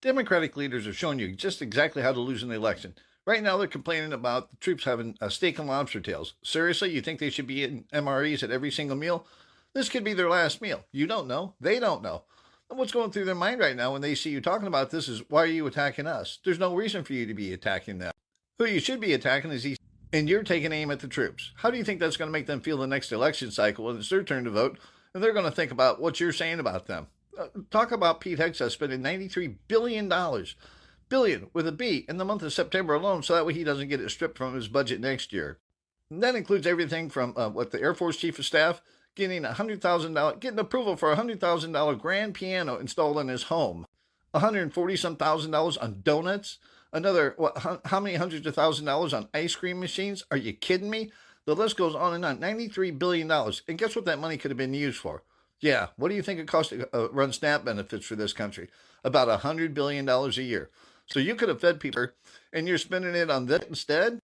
Democratic leaders have shown you just exactly how to lose an election. Right now, they're complaining about the troops having steak and lobster tails. Seriously, you think they should be eating MREs at every single meal? This could be their last meal. You don't know. They don't know. And what's going through their mind right now when they see you talking about this is, why are you attacking us? There's no reason for you to be attacking them. Who you should be attacking is these, and you're taking aim at the troops. How do you think that's going to make them feel the next election cycle when it's their turn to vote, and they're going to think about what you're saying about them? Talk about Pete Hegseth spending $93 billion, billion with a B, in the month of September alone, so that way he doesn't get it stripped from his budget next year. And that includes everything from the Air Force Chief of Staff getting getting approval for a $100,000 grand piano installed in his home, $140,000 on donuts, another how many hundreds of $1,000s on ice cream machines? Are you kidding me? The list goes on and on. $93 billion, and guess what that money could have been used for? Yeah, what do you think it costs to run SNAP benefits for this country? About $100 billion a year. So you could have fed people, and you're spending it on that instead?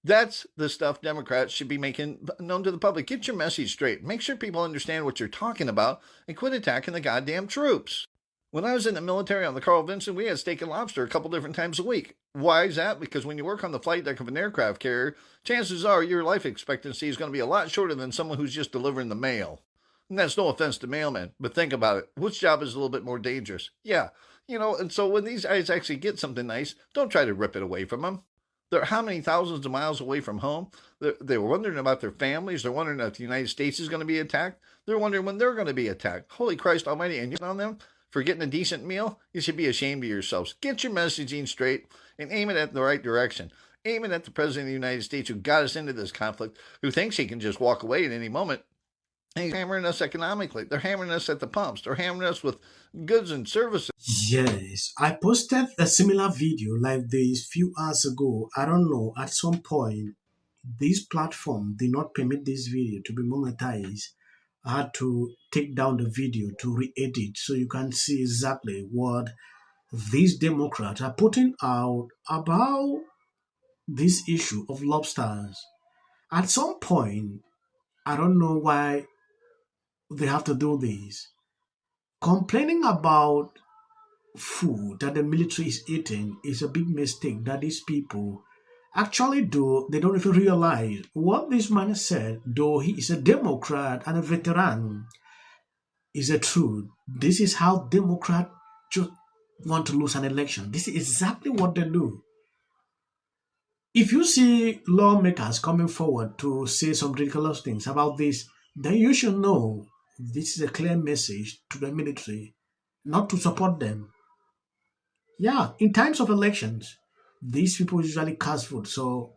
That's the stuff Democrats should be making known to the public. Get your message straight. Make sure people understand what you're talking about, and quit attacking the goddamn troops. When I was in the military on the Carl Vinson, we had steak and lobster a couple different times a week. Why is that? Because when you work on the flight deck of an aircraft carrier, chances are your life expectancy is going to be a lot shorter than someone who's just delivering the mail. And that's no offense to mailmen, but think about it. Which job is a little bit more dangerous? Yeah, and so when these guys actually get something nice, don't try to rip it away from them. They're how many thousands of miles away from home? They're wondering about their families. They're wondering if the United States is going to be attacked. They're wondering when they're going to be attacked. Holy Christ almighty, and you on them for getting a decent meal? You should be ashamed of yourselves. Get your messaging straight and aim it at the right direction. Aim it at the President of the United States who got us into this conflict, who thinks he can just walk away at any moment. And he's hammering us economically. They're hammering us at the pumps. They're hammering us with goods and services. Yes, I posted a similar video like this few hours ago. I don't know, at some point, this platform did not permit this video to be monetized. I had to take down the video to re-edit so you can see exactly what these Democrats are putting out about this issue of lobsters. At some point, I don't know why they have to do this. Complaining about food that the military is eating is a big mistake that these people actually do. They don't even realize what this man said, though he is a Democrat and a veteran, is the truth. This is how Democrats just want to lose an election. This is exactly what they do. If you see lawmakers coming forward to say some ridiculous things about this, then you should know this is a clear message to the military not to support them. Yeah, in times of elections, these people usually cast vote. So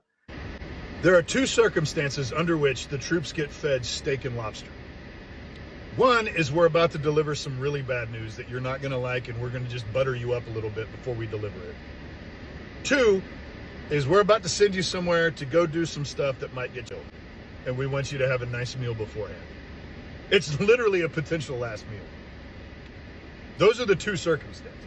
there are two circumstances under which the troops get fed steak and lobster. One is we're about to deliver some really bad news that you're not going to like, and we're going to just butter you up a little bit before we deliver it. Two is we're about to send you somewhere to go do some stuff that might get you, and we want you to have a nice meal beforehand. It's literally a potential last meal. Those are the two circumstances.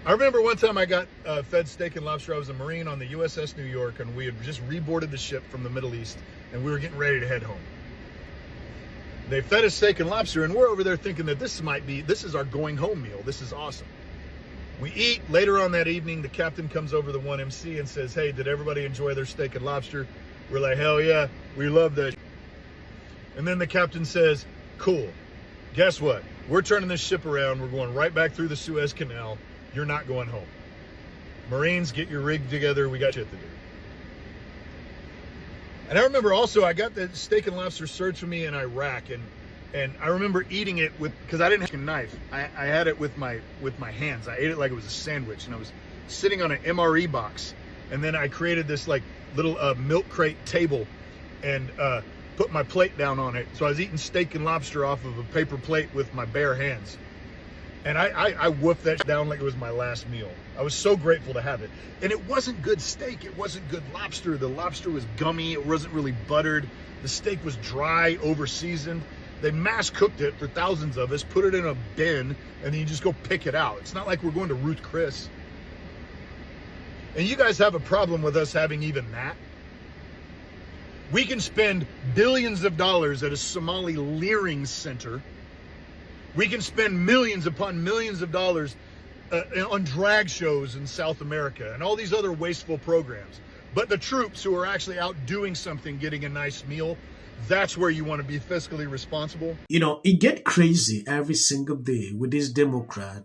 I remember one time I got fed steak and lobster. I was a Marine on the USS New York, and we had just reboarded the ship from the Middle East, and we were getting ready to head home. They fed us steak and lobster, and we're over there thinking that this is our going home meal. This is awesome. We eat. Later on that evening, the captain comes over the 1MC and says, "Hey, did everybody enjoy their steak and lobster?" We're like, "Hell yeah, we love that." And then the captain says, "Cool. Guess what? We're turning this ship around. We're going right back through the Suez Canal. You're not going home. Marines, get your rig together. We got shit to do." And I remember also I got the steak and lobster served for me in Iraq, and I remember eating it because I didn't have a knife. I had it with my hands. I ate it like it was a sandwich, and I was sitting on an MRE box, and then I created this like little milk crate table, and put my plate down on it. So I was eating steak and lobster off of a paper plate with my bare hands. And I woofed that down like it was my last meal. I was so grateful to have it. And it wasn't good steak. It wasn't good lobster. The lobster was gummy. It wasn't really buttered. The steak was dry, over-seasoned. They mass cooked it for thousands of us, put it in a bin, and then you just go pick it out. It's not like we're going to Ruth Chris. And you guys have a problem with us having even that? We can spend billions of dollars at a Somali leering center. We can spend millions upon millions of dollars on drag shows in South America and all these other wasteful programs. But the troops who are actually out doing something, getting a nice meal, that's where you want to be fiscally responsible. You know, it get crazy every single day with this Democrat.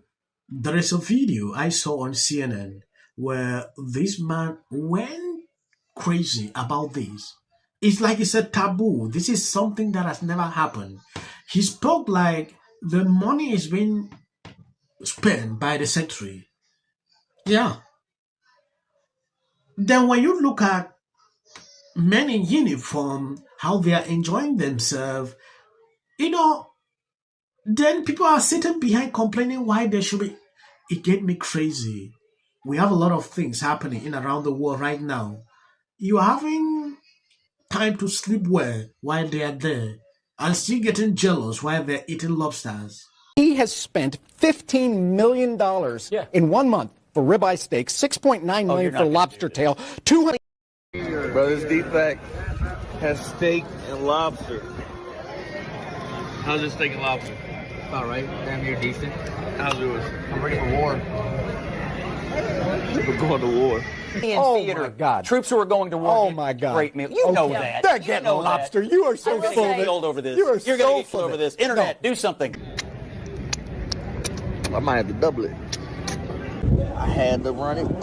There is a video I saw on CNN where this man went crazy about this. It's like it's a taboo. This is something that has never happened. He spoke like the money is being spent by the secretary. Yeah. Then when you look at men in uniform, how they are enjoying themselves, you know, then people are sitting behind complaining why they should be. It get me crazy. We have a lot of things happening in around the world right now. You're having time to sleep well while they are there and still getting jealous while they're eating lobsters. He has spent $15 million in 1 month for ribeye steak, $6.9 million for lobster tail, $200. Brothers Defect has steak and lobster. How's your steak and lobster? All right, damn near decent. How's yours? I'm ready for war. We're going to war. Oh my God! Troops who are going to war. Oh my God! Great meal. You know that. They're getting a lobster. You are so full of it. Killed over this. You are You're so gonna get full killed over this. Internet, do something. I might have to double it. I had to run it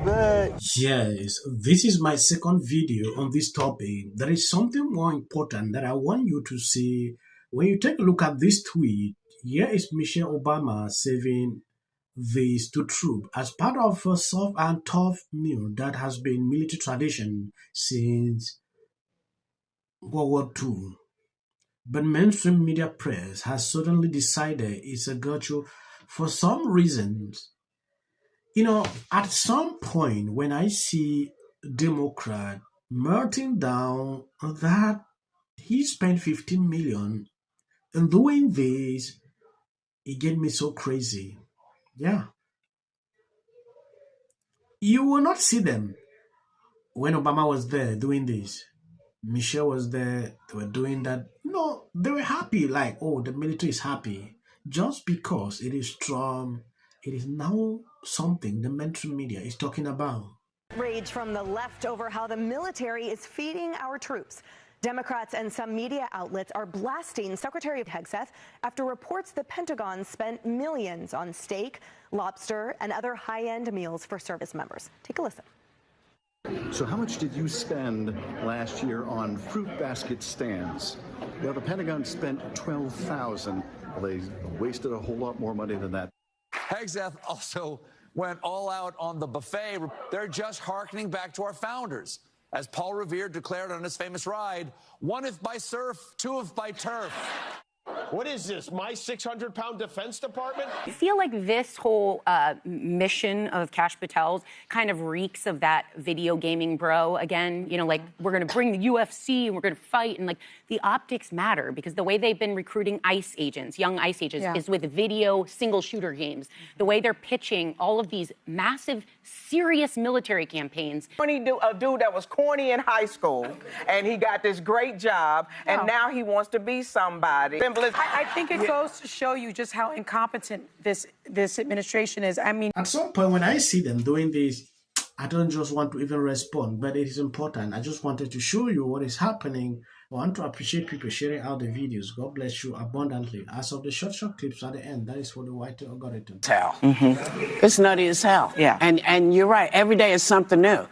back. Yes, this is my second video on this topic. There is something more important that I want you to see. When you take a look at this tweet, here is Michelle Obama saying this to troops as part of a soft and tough meal that has been military tradition since World War II. But mainstream media press has suddenly decided it's a virtue for some reasons. You know, at some point when I see Democrat melting down that he spent 15 million in doing this, it get me so crazy. Yeah. You will not see them when Obama was there doing this. Michelle was there, they were doing that. No, they were happy, like, oh, the military is happy. Just because it is strong, it is now something the mainstream media is talking about. Rage from the left over how the military is feeding our troops. Democrats and some media outlets are blasting Secretary of Hegseth after reports the Pentagon spent millions on steak, lobster, and other high-end meals for service members. Take a listen. So how much did you spend last year on fruit basket stands? Well, the Pentagon spent $12,000. Well, they wasted a whole lot more money than that. Hegseth also went all out on the buffet. They're just hearkening back to our founders. As Paul Revere declared on his famous ride, one if by surf, two if by turf. What is this, my 600-pound Defense Department? I feel like this whole mission of Kash Patel's kind of reeks of that video gaming bro again. You know, like, we're going to bring the UFC and we're going to fight. And, like, the optics matter because the way they've been recruiting ICE agents, young ICE agents, is with video single-shooter games. The way they're pitching all of these massive, serious military campaigns. A dude that was corny in high school, and he got this great job, and now he wants to be somebody. I think it goes to show you just how incompetent this administration is. I mean, at some point when I see them doing this, I don't just want to even respond, but it is important. I just wanted to show you what is happening. I want to appreciate people sharing out the videos. God bless you abundantly. As of the short clips at the end, that is for the white algorithm. Hell. It's nutty as hell. Yeah. And you're right. Every day is something new.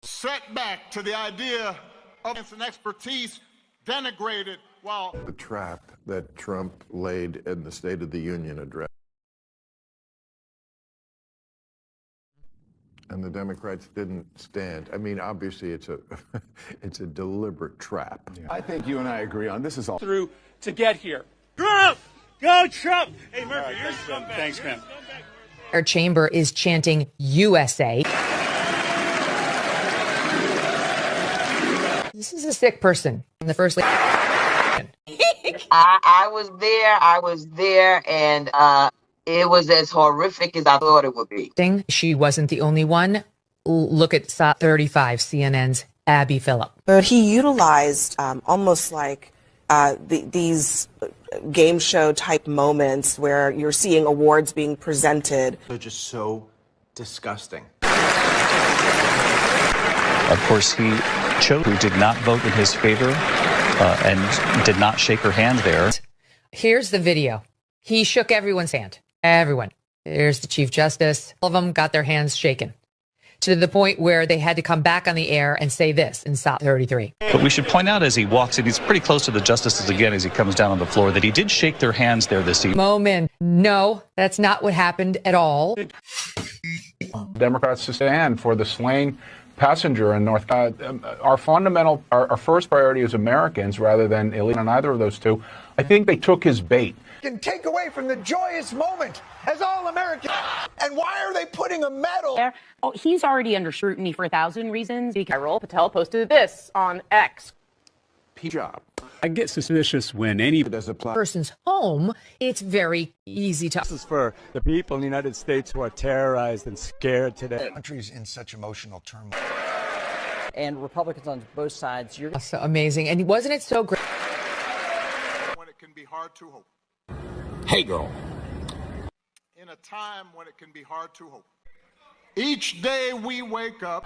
Set back to the idea of an expertise denigrated while the trap that Trump laid in the State of the Union address. And the Democrats didn't stand. I mean, obviously, it's a deliberate trap. Yeah. I think you and I agree on this is all through to get here. Trump! Go Trump! Hey, Murphy, thanks, man. Our chamber is chanting USA. This is a sick person. The first lady. I was there, and it was as horrific as I thought it would be. She wasn't the only one. Look at 35, CNN's Abby Phillip. But he utilized almost like these game show type moments where you're seeing awards being presented. They're just so disgusting. Of course, he chose who did not vote in his favor and did not shake her hand there. Here's the video. He shook everyone's hand. Everyone. There's the Chief Justice. All of them got their hands shaken to the point where they had to come back on the air and say this in SOP 33. But we should point out as he walks in, he's pretty close to the justices again as he comes down on the floor, that he did shake their hands there this evening. Moment. No, that's not what happened at all. Democrats to stand for the slain passenger in North. Our first priority is Americans rather than illegal on either of those two. I think they took his bait. Can take away from the joyous moment as all Americans. And why are they putting a medal? Oh, he's already under scrutiny for 1,000 reasons. Viral Patel posted this on X. Job. I get suspicious when any Person's home, it's very easy to. This is for the people in the United States who are terrorized and scared today. The country's in such emotional turmoil. And Republicans on both sides. You're so amazing. And wasn't it so great? When it can be hard to hope. Hey, girl. In a time when it can be hard to hope. Each day we wake up.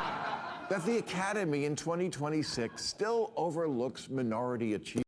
That the Academy in 2026 still overlooks minority achievement.